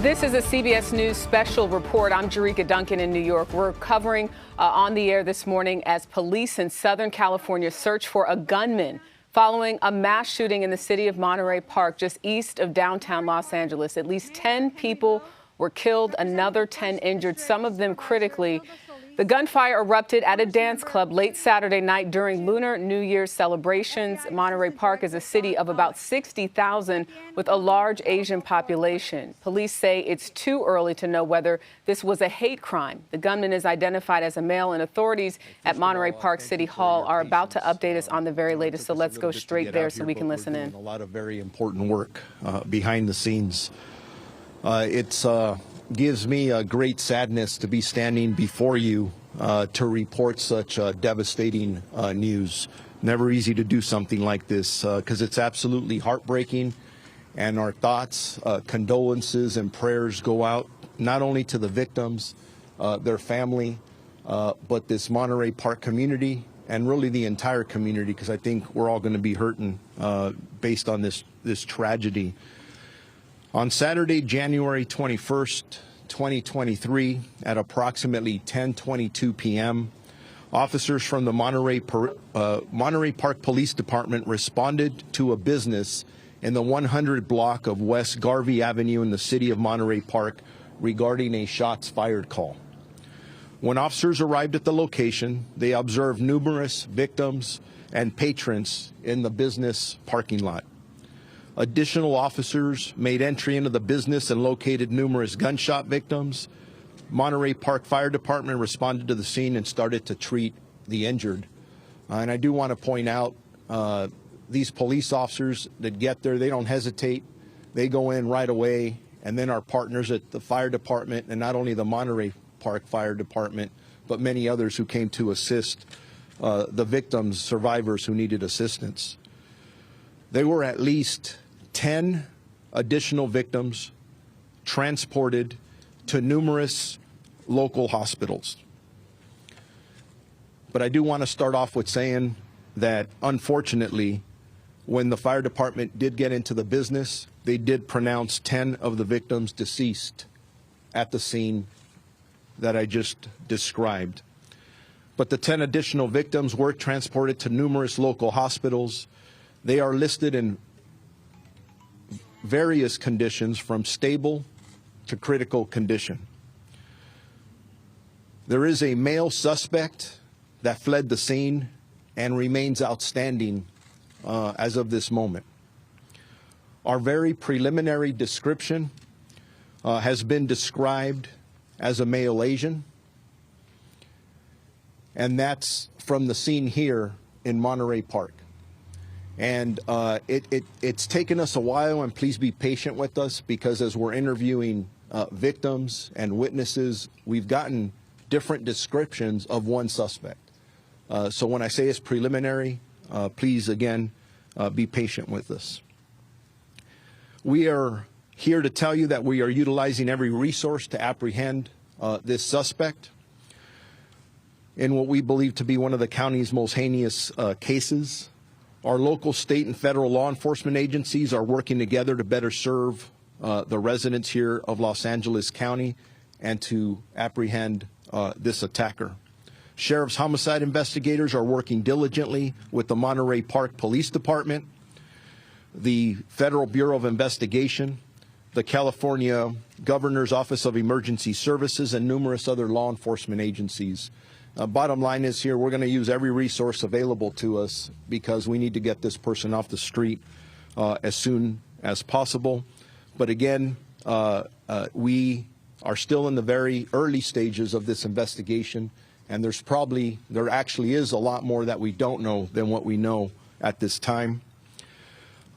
This is a CBS News special report. I'm Jerika Duncan in New York. We're covering on the air this morning as police in Southern California search for a gunman following a mass shooting in the city of Monterey Park, just east of downtown Los Angeles. At least 10 people were killed, another 10 injured, some of them critically. The gunfire erupted at a dance club late Saturday night during Lunar New Year celebrations. Monterey Park is a city of about 60,000 with a large Asian population. Police say it's too early to know whether this was a hate crime. The gunman is identified as a male, and authorities at Monterey Park City Hall are about to update us on the very latest. So let's go straight there so we can listen in. A lot of very important work behind the scenes. Gives me a great sadness to be standing before you to report such devastating news. Never easy to do something like this because it's absolutely heartbreaking, and our thoughts, condolences, and prayers go out not only to the victims, their family, but this Monterey Park community and really the entire community, because I think we're all going to be hurting based on this tragedy. On Saturday, January 21st, 2023, at approximately 10:22 p.m., officers from the Monterey Park Police Department responded to a business in the 100 block of West Garvey Avenue in the city of Monterey Park regarding a shots fired call. When officers arrived at the location, they observed numerous victims and patrons in the business parking lot. Additional officers made entry into the business and located numerous gunshot victims. Monterey Park Fire Department responded to the scene and started to treat the injured. And I do want to point out these police officers that get there, they don't hesitate. They go in right away. And then our partners at the fire department, and not only the Monterey Park Fire Department, but many others who came to assist the victims, survivors who needed assistance. There were at least 10 additional victims transported to numerous local hospitals. But I do want to start off with saying that, unfortunately, when the fire department did get into the business, they did pronounce 10 of the victims deceased at the scene that I just described. But the 10 additional victims were transported to numerous local hospitals. They are listed in various conditions from stable to critical condition. There is a male suspect that fled the scene and remains outstanding as of this moment. Our very preliminary description has been described as a male Asian, and that's from the scene here in Monterey Park. And it's taken us a while, and please be patient with us, because as we're interviewing victims and witnesses, we've gotten different descriptions of one suspect. So when I say it's preliminary, please, again, be patient with us. We are here to tell you that we are utilizing every resource to apprehend this suspect in what we believe to be one of the county's most heinous cases. Our local, state, and federal law enforcement agencies are working together to better serve the residents here of Los Angeles County and to apprehend this attacker. Sheriff's homicide investigators are working diligently with the Monterey Park Police Department, the Federal Bureau of Investigation, the California Governor's Office of Emergency Services, and numerous other law enforcement agencies. Bottom line is here, we're going to use every resource available to us because we need to get this person off the street as soon as possible. But again, we are still in the very early stages of this investigation, and there actually is a lot more that we don't know than what we know at this time.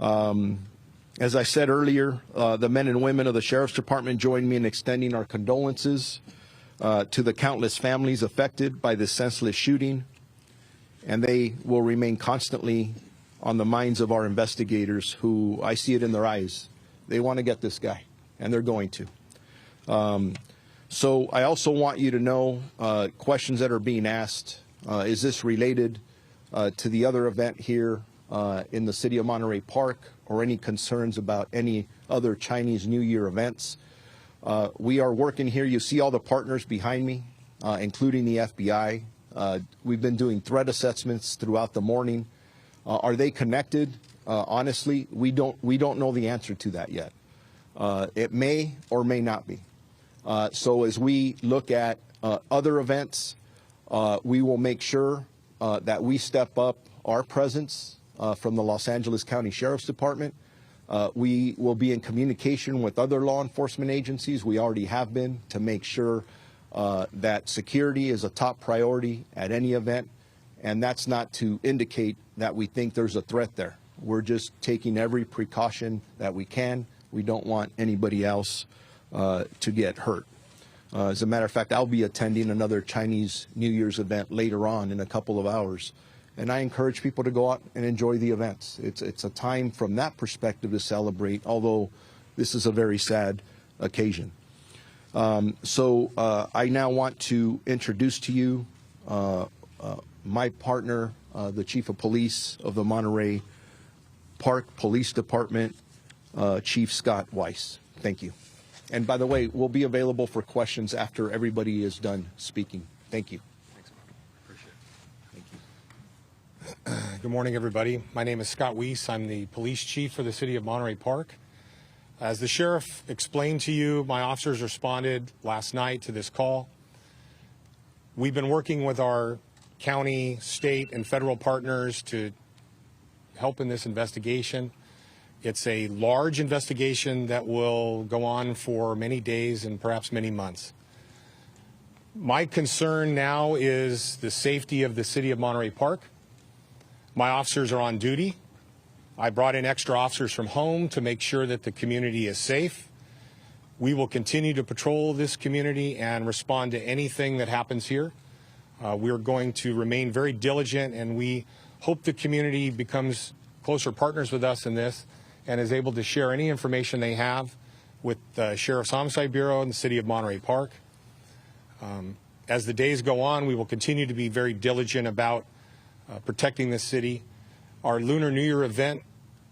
As I said earlier, the men and women of the Sheriff's Department join me in extending our condolences to the countless families affected by this senseless shooting, and they will remain constantly on the minds of our investigators, who, I see it in their eyes, they want to get this guy, and they're going to. So I also want you to know questions that are being asked. Is this related to the other event here in the city of Monterey Park, or any concerns about any other Chinese New Year events? We are working here. You see all the partners behind me, including the FBI. We've been doing threat assessments throughout the morning. Are they connected? Honestly, we don't know the answer to that yet. It may or may not be. So as we look at other events, we will make sure that we step up our presence from the Los Angeles County Sheriff's Department. We will be in communication with other law enforcement agencies. We already have been, to make sure that security is a top priority at any event. And that's not to indicate that we think there's a threat there. We're just taking every precaution that we can. We don't want anybody else to get hurt. As a matter of fact, I'll be attending another Chinese New Year's event later on in a couple of hours. And I encourage people to go out and enjoy the events. It's a time from that perspective to celebrate, although this is a very sad occasion. So I now want to introduce to you my partner, the Chief of Police of the Monterey Park Police Department, Chief Scott Weiss. Thank you. And by the way, we'll be available for questions after everybody is done speaking. Thank you. Thanks, Mark. Appreciate it. Thank you. Good morning, everybody. My name is Scott Weiss. I'm the police chief for the city of Monterey Park. As the sheriff explained to you, my officers responded last night to this call. We've been working with our county, state, and federal partners to help in this investigation. It's a large investigation that will go on for many days and perhaps many months. My concern now is the safety of the city of Monterey Park. My officers are on duty. I brought in extra officers from home to make sure that the community is safe. We will continue to patrol this community and respond to anything that happens here. We're going to remain very diligent, and we hope the community becomes closer partners with us in this and is able to share any information they have with the Sheriff's Homicide Bureau and the City of Monterey Park. As the days go on, we will continue to be very diligent about protecting this city. Our Lunar New Year event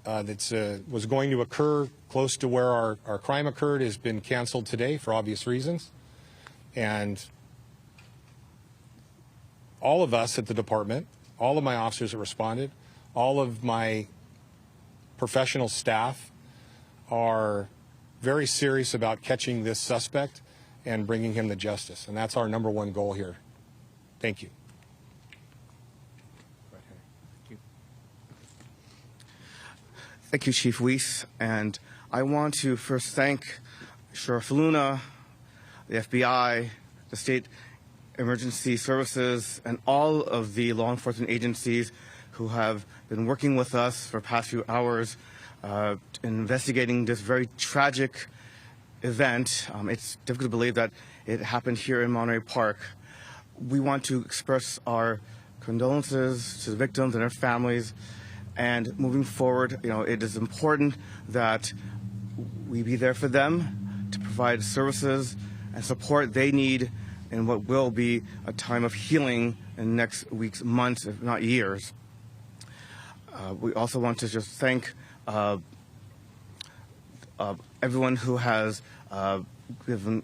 that was going to occur close to where our crime occurred has been canceled today for obvious reasons. And all of us at the department, all of my officers have responded, all of my professional staff are very serious about catching this suspect and bringing him to justice. And that's our number one goal here. Thank you. Thank you, Chief Weiss. And I want to first thank Sheriff Luna, the FBI, the State Emergency Services, and all of the law enforcement agencies who have been working with us for the past few hours investigating this very tragic event. It's difficult to believe that it happened here in Monterey Park. We want to express our condolences to the victims and their families. And moving forward, it is important that we be there for them to provide services and support they need in what will be a time of healing in next weeks, months, if not years. We also want to just thank everyone who has given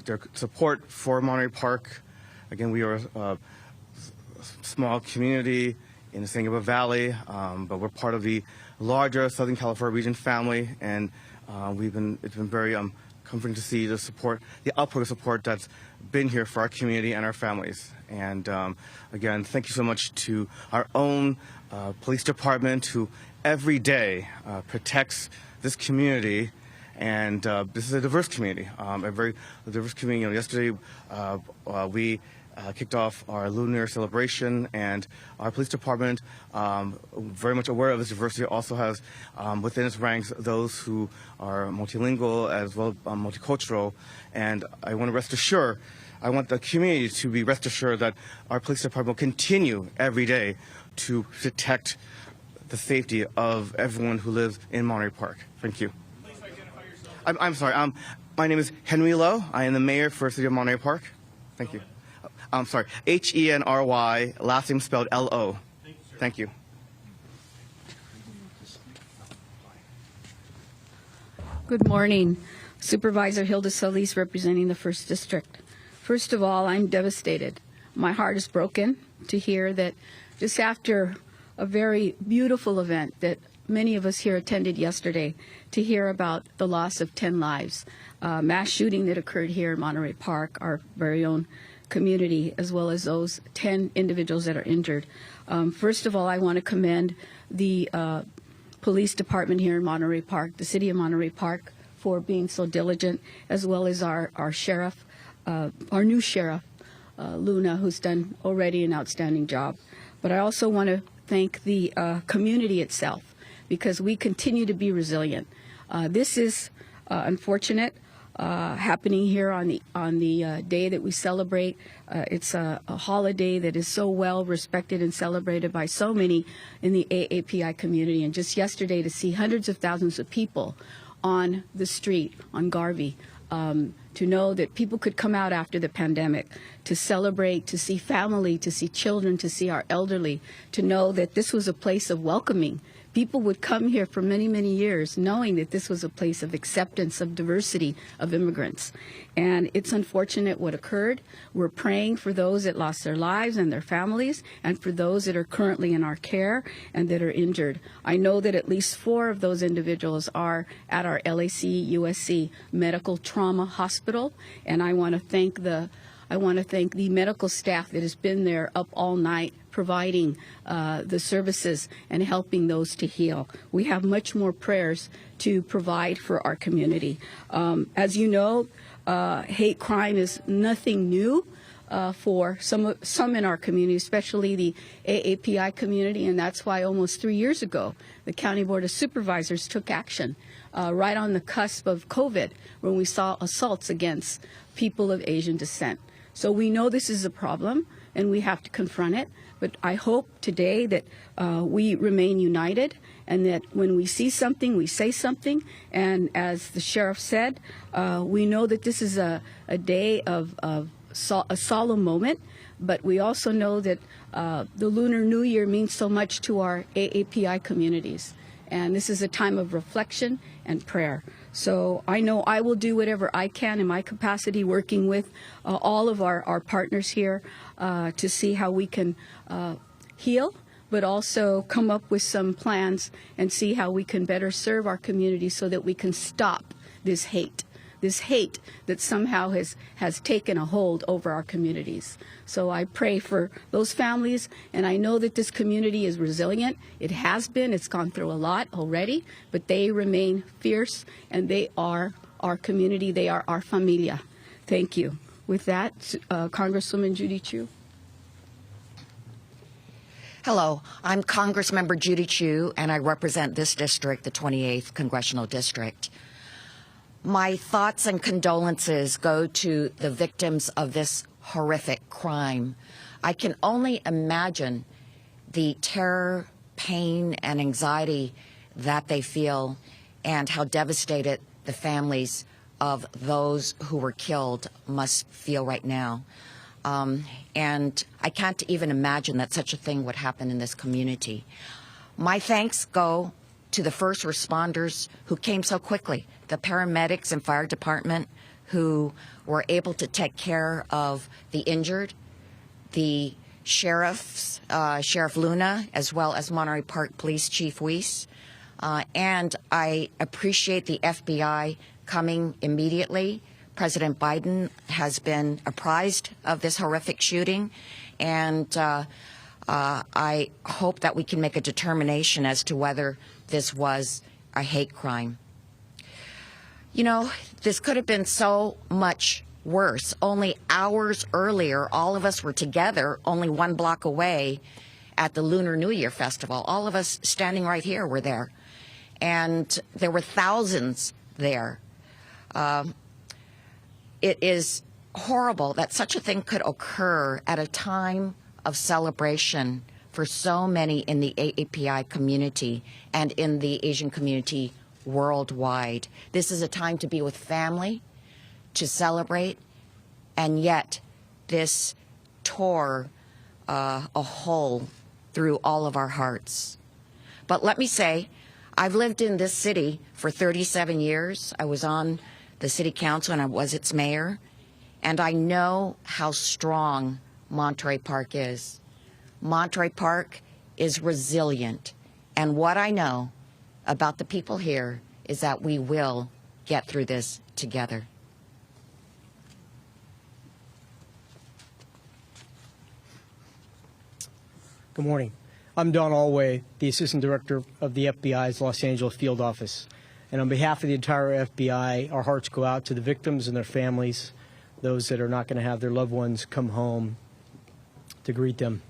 their support for Monterey Park. Again, we are a small community in the San Gabriel Valley, but we're part of the larger Southern California region family, and it's been very comforting to see the support, the outpouring of support that's been here for our community and our families. And again, thank you so much to our own police department, who every day protects this community. And this is a diverse community, a very diverse community. Yesterday, we kicked off our Lunar celebration, and our police department, very much aware of this diversity, also has within its ranks those who are multilingual as well as multicultural. And I want the community to be rest assured that our police department will continue every day to protect the safety of everyone who lives in Monterey Park. Thank you. Please identify yourself. I'm sorry. My name is Henry Lowe. I am the mayor for the city of Monterey Park. Thank you. I'm sorry, Henry, last name spelled Lo. Thank you. Good morning. Supervisor Hilda Solis, representing the 1st District. First of all, I'm devastated. My heart is broken to hear that just after a very beautiful event that many of us here attended yesterday, to hear about the loss of 10 lives, mass shooting that occurred here in Monterey Park, our very own community, as well as those 10 individuals that are injured. First of all, I want to commend the police department here in Monterey Park, the city of Monterey Park, for being so diligent, as well as our sheriff, our new sheriff, Luna, who's done already an outstanding job. But I also want to thank the community itself, because we continue to be resilient. This is unfortunate, happening here on the day that we celebrate. It's a holiday that is so well respected and celebrated by so many in the AAPI community. And just yesterday, to see hundreds of thousands of people on the street on Garvey, to know that people could come out after the pandemic to celebrate, to see family, to see children, to see our elderly, to know that this was a place of welcoming. People would come here for many, many years knowing that this was a place of acceptance, of diversity, of immigrants. And it's unfortunate what occurred. We're praying for those that lost their lives and their families, and for those that are currently in our care and that are injured. I know that at least 4 of those individuals are at our LAC USC Medical Trauma Hospital, and I want to thank the medical staff that has been there up all night providing the services and helping those to heal. We have much more prayers to provide for our community. As you know, hate crime is nothing new for some in our community, especially the AAPI community, and that's why almost 3 years ago the County Board of Supervisors took action right on the cusp of COVID, when we saw assaults against people of Asian descent. So we know this is a problem and we have to confront it. But I hope today that we remain united, and that when we see something, we say something. And as the sheriff said, we know that this is a day of a solemn moment, but we also know that the Lunar New Year means so much to our AAPI communities. And this is a time of reflection and prayer. So I know I will do whatever I can in my capacity, working with all of our partners here to see how we can heal, but also come up with some plans and see how we can better serve our community so that we can stop this hate that somehow has taken a hold over our communities. So I pray for those families, and I know that this community is resilient. It has been. It's gone through a lot already, but they remain fierce, and they are our community. They are our familia. Thank you. With that, Congresswoman Judy Chu. Hello, I'm Congressmember Judy Chu, and I represent this district, the 28th Congressional District. My thoughts and condolences go to the victims of this horrific crime. I can only imagine the terror, pain, and anxiety that they feel, and how devastated the families of those who were killed must feel right now. And I can't even imagine that such a thing would happen in this community. My thanks go to the first responders who came so quickly, the paramedics and fire department who were able to take care of the injured, the sheriffs, Sheriff Luna, as well as Monterey Park Police Chief Weiss. And I appreciate the FBI coming immediately. President Biden has been apprised of this horrific shooting, and I hope that we can make a determination as to whether this was a hate crime. You know, this could have been so much worse. Only hours earlier, all of us were together only 1 block away at the Lunar New Year Festival. All of us standing right here were there, and there were thousands there. It is horrible that such a thing could occur at a time of celebration for so many in the AAPI community and in the Asian community worldwide. This is a time to be with family, to celebrate, and yet this tore a hole through all of our hearts. But let me say, I've lived in this city for 37 years. I was on the city council, and I was its mayor, and I know how strong Monterey Park is. Monterey Park is resilient, and what I know about the people here is that we will get through this together. Good morning. I'm Don Alway, the Assistant Director of the FBI's Los Angeles Field Office. And on behalf of the entire FBI, our hearts go out to the victims and their families, those that are not going to have their loved ones come home to greet them.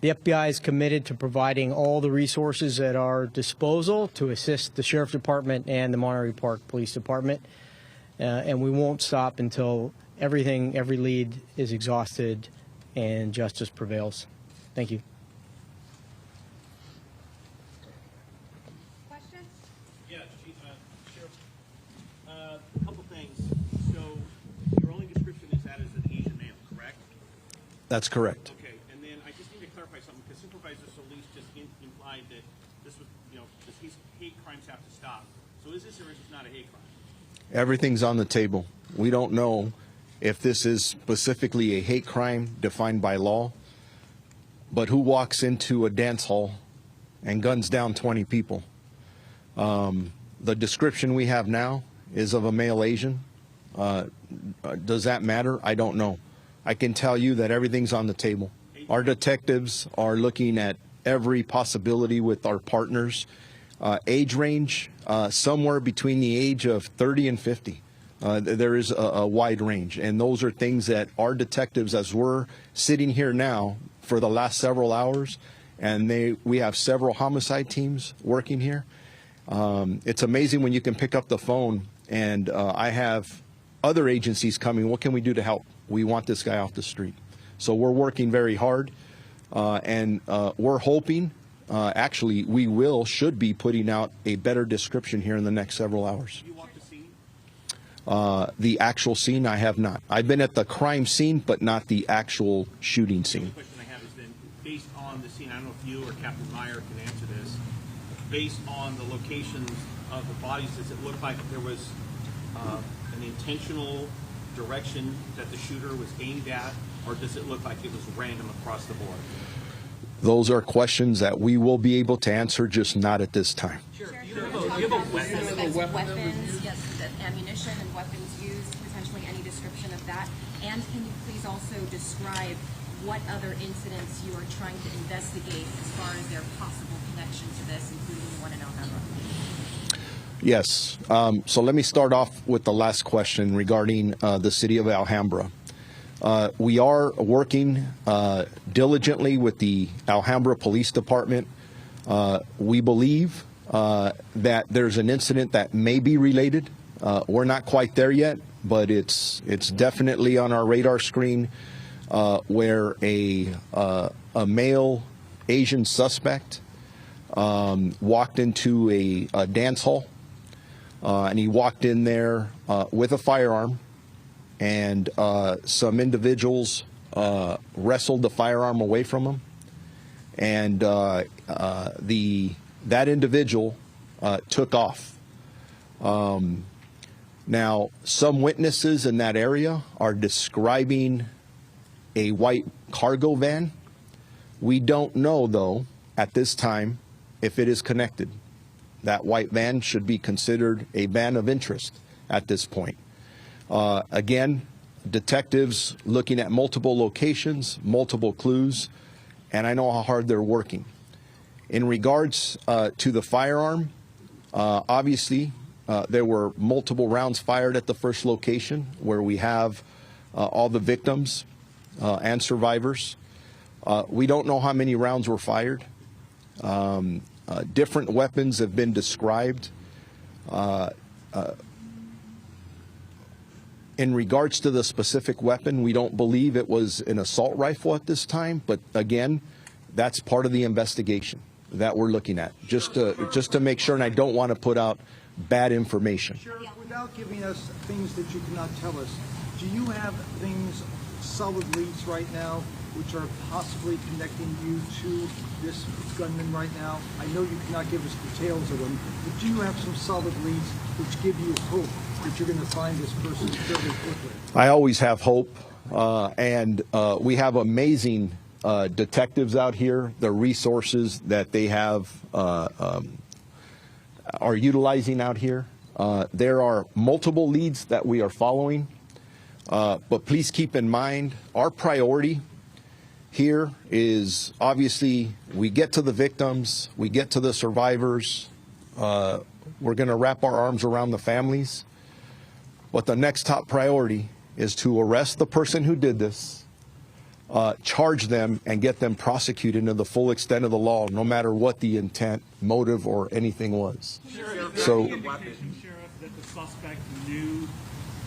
The FBI is committed to providing all the resources at our disposal to assist the Sheriff's Department and the Monterey Park Police Department. And we won't stop until every lead is exhausted and justice prevails. Thank you. A couple things. So your only description is that as an Asian male, correct? That's correct. Okay, and then I just need to clarify something because Supervisor Solis just implied that this was, these hate crimes have to stop. So is this or is this not a hate crime? Everything's on the table. We don't know if this is specifically a hate crime defined by law, but who walks into a dance hall and guns down 20 people? The description we have now is of a male Asian. Does that matter? I don't know. I can tell you that everything's on the table. Our detectives are looking at every possibility with our partners. Age range, somewhere between the age of 30 and 50. There is a wide range, and those are things that our detectives, as we're sitting here now for the last several hours, and we have several homicide teams working here. It's amazing when you can pick up the phone and I have other agencies coming. What can we do to help? We want this guy off the street. So we're working very hard, and we're hoping, actually, should be putting out a better description here in the next several hours. Have you walked the scene? The actual scene, I have not. I've been at the crime scene, but not the actual shooting The scene. question I have is then, based on the scene, I don't know if you or Captain Meyer can answer this, based on the locations of the bodies, does it look like there was an intentional direction that the shooter was aimed at, or does it look like it was random across the board? Those are questions that we will be able to answer, just not at this time. Sure. Do you have a weapon? Weapons, yes, the ammunition and weapons used, potentially any description of that. And can you please also describe what other incidents you are trying to investigate as far as their possible connection to this, including the one in Alhambra? Yes. So let me start off with the last question regarding the city of Alhambra. We are working diligently with the Alhambra Police Department. We believe that there's an incident that may be related. We're not quite there yet, but it's definitely on our radar screen, where a male Asian suspect walked into a dance hall, and he walked in there with a firearm, and some individuals wrestled the firearm away from him, and that individual took off. Now, some witnesses in that area are describing a white cargo van. We don't know, though, at this time, if it is connected. That white van should be considered a van of interest at this point. Again, detectives looking at multiple locations, multiple clues, and I know how hard they're working. In regards to the firearm, obviously, there were multiple rounds fired at the first location where we have all the victims and survivors. We don't know how many rounds were fired. Different weapons have been described. In regards to the specific weapon, we don't believe it was an assault rifle at this time, but again, that's part of the investigation that we're looking at, just to make sure, and I don't want to put out bad information. Sheriff, without giving us things that you cannot tell us, do you have things, solid leads right now which are possibly connecting you to this gunman right now? I know you cannot give us details of them, but do you have some solid leads which give you hope that you're going to find this person fairly quickly? I always have hope, and we have amazing detectives out here. The resources that they have are utilizing out here. There are multiple leads that we are following, but please keep in mind our priority here is obviously we get to the victims, we get to the survivors, we're going to wrap our arms around the families, but the next top priority is to arrest the person who did this, charge them, and get them prosecuted to the full extent of the law, no matter what the intent, motive, or anything was. So, that the suspect knew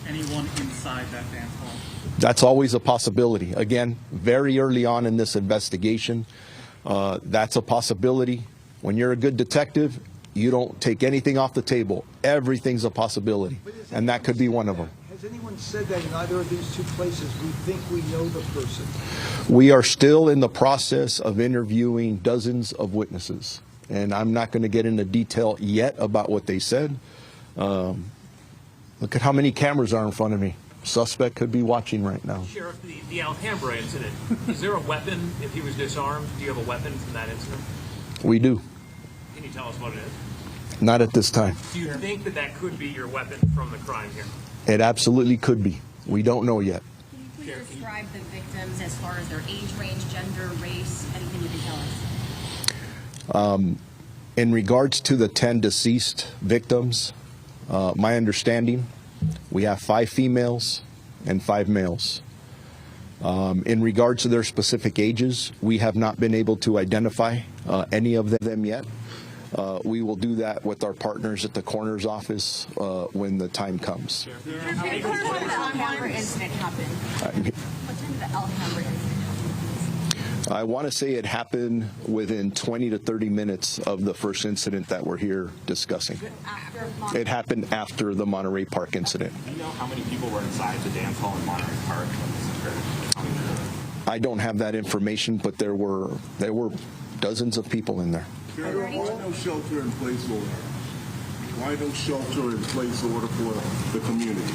anyone inside that dance hall? That's always a possibility. Again, very early on in this investigation, that's a possibility. When you're a good detective, you don't take anything off the table. Everything's a possibility, and that could be one of them. Has anyone said that in either of these two places, we think we know the person? We are still in the process of interviewing dozens of witnesses, and I'm not going to get into detail yet about what they said. Look at how many cameras are in front of me. Suspect could be watching right now. Sheriff, the Alhambra incident, is there a weapon if he was disarmed? Do you have a weapon from that incident? We do. Can you tell us what it is? Not at this time. Do you think that that could be your weapon from the crime here? It absolutely could be. We don't know yet. Can you please describe the victims as far as their age range, gender, race, anything you can tell us? In regards to the 10 deceased victims, my understanding, we have 5 females and 5 males. In regards to their specific ages, we have not been able to identify any of them yet. We will do that with our partners at the coroner's office when the time comes. What time did the Alhambra incident happen? What time did the Alhambra incident happen? I want to say it happened within 20 to 30 minutes of the first incident that we're here discussing. It happened after the Monterey Park incident. Do you know how many people were inside the dance hall in Monterey Park when this occurred? I don't have that information, but there were dozens of people in there. Why no shelter in place order? Why no shelter in place order for the community?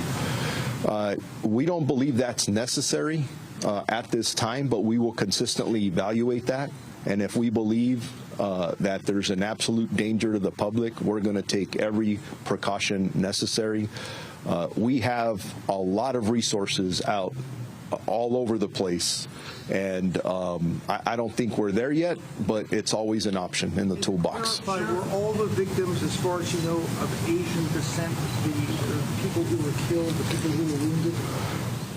We don't believe that's necessary at this time, but we will consistently evaluate that. And if we believe that there's an absolute danger to the public, we're going to take every precaution necessary. We have a lot of resources out all over the place. And I don't think we're there yet, but it's always an option in the toolbox. Were all the victims, as far as you know, of Asian descent, the people who were killed, the people who were wounded?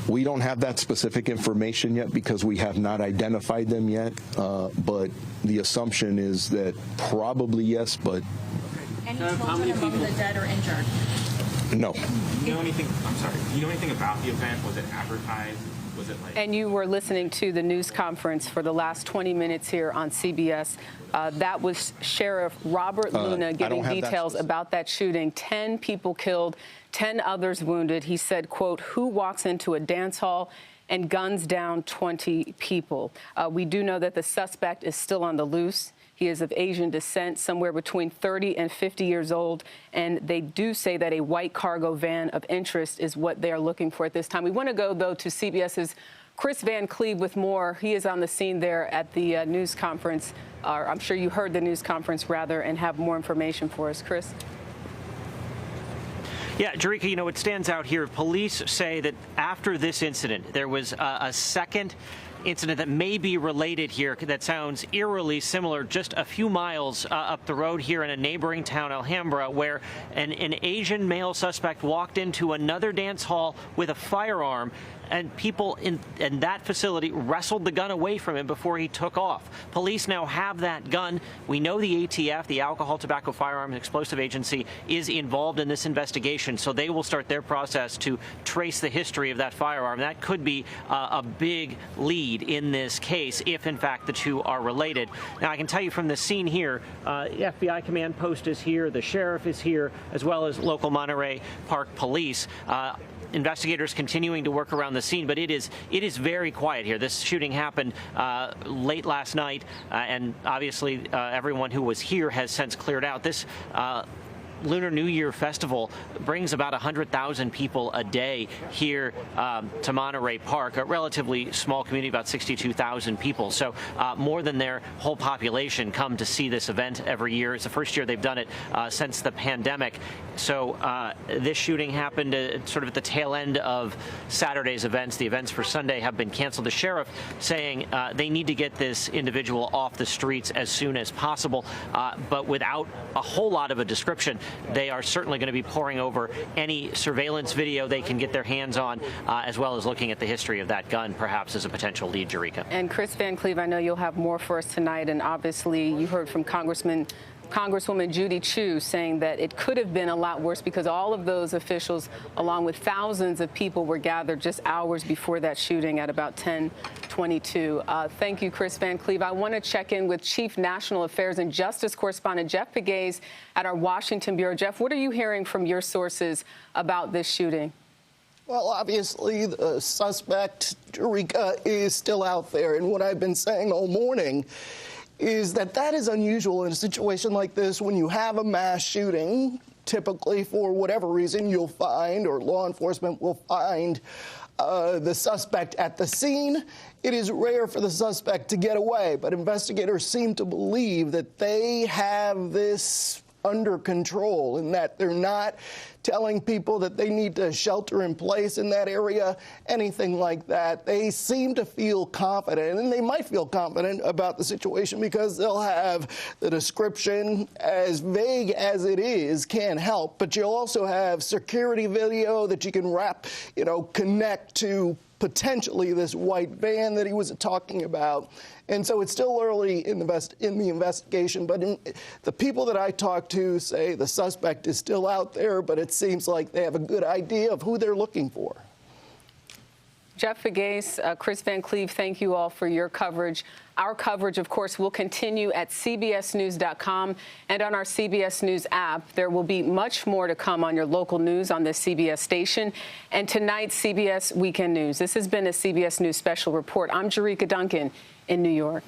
We don't have that specific information yet because we have not identified them yet, but the assumption is that probably yes, but... Any children among the dead or injured? No. Do you know anything, I'm sorry, do you know anything about the event? Was it advertised? Was it like... And you were listening to the news conference for the last 20 minutes here on CBS. That was Sheriff Robert Luna giving details about that shooting. 10 people killed, 10 others wounded. He said, quote, "Who walks into a dance hall and guns down 20 people?" We do know that the suspect is still on the loose. He is of Asian descent, somewhere between 30 and 50 years old, and they do say that a white cargo van of interest is what they are looking for at this time. We want to go, though, to CBS's Chris Van Cleve with more. He is on the scene there at the news conference, or I'm sure you heard the news conference, rather, and have more information for us. Chris? Yeah, Jerika, you know, what stands out here, police say that after this incident, there was a second incident that may be related here that sounds eerily similar just a few miles up the road here in a neighboring town, Alhambra, where an Asian male suspect walked into another dance hall with a firearm, and people in that facility wrestled the gun away from him before he took off. Police now have that gun. We know the ATF, the Alcohol, Tobacco, Firearms, and Explosive Agency, is involved in this investigation, so they will start their process to trace the history of that firearm. That could be a big lead in this case, if in fact the two are related. Now, I can tell you from the scene here, the FBI command post is here, the sheriff is here, as well as local Monterey Park police. investigators continuing to work around the scene, but it is very quiet here. This shooting happened late last night, and obviously everyone who was here has since cleared out. This Lunar New Year festival brings about 100,000 people a day here to Monterey Park, a relatively small community, about 62,000 people. So more than their whole population come to see this event every year. It's the first year they've done it since the pandemic. So this shooting happened sort of at the tail end of Saturday's events. The events for Sunday have been canceled. The sheriff saying they need to get this individual off the streets as soon as possible, but without a whole lot of a description. They are certainly going to be poring over any surveillance video they can get their hands on, as well as looking at the history of that gun, perhaps as a potential lead, Jerika. And Chris Van Cleve, I know you'll have more for us tonight, and obviously you heard from Congresswoman Judy Chu saying that it could have been a lot worse because all of those officials, along with thousands of people, were gathered just hours before that shooting at about 10:22. Thank you, Chris Van Cleve. I want to check in with Chief National Affairs and Justice Correspondent Jeff Pegues at our Washington Bureau. Jeff, what are you hearing from your sources about this shooting? Well, obviously, the suspect, Jerika, is still out there. And what I've been saying all morning is that is unusual in a situation like this. When you have a mass shooting, typically for whatever reason you'll find, or law enforcement will find, the suspect at the scene. It is rare for the suspect to get away, but investigators seem to believe that they have this under control and that they're not telling people that they need to shelter in place in that area, anything like that. They seem to feel confident, and they might feel confident about the situation because they'll have the description, as vague as it is, can't help, but you'll also have security video that you can connect to potentially this white van that he was talking about. And so it's still early in the investigation, but the people that I talked to say the suspect is still out there, but it seems like they have a good idea of who they're looking for. Jeff Pegues, Chris Van Cleve, thank you all for your coverage. Our coverage, of course, will continue at cbsnews.com and on our CBS News app. There will be much more to come on your local news on this CBS station and tonight's CBS Weekend News. This has been a CBS News Special Report. I'm Jerika Duncan in New York.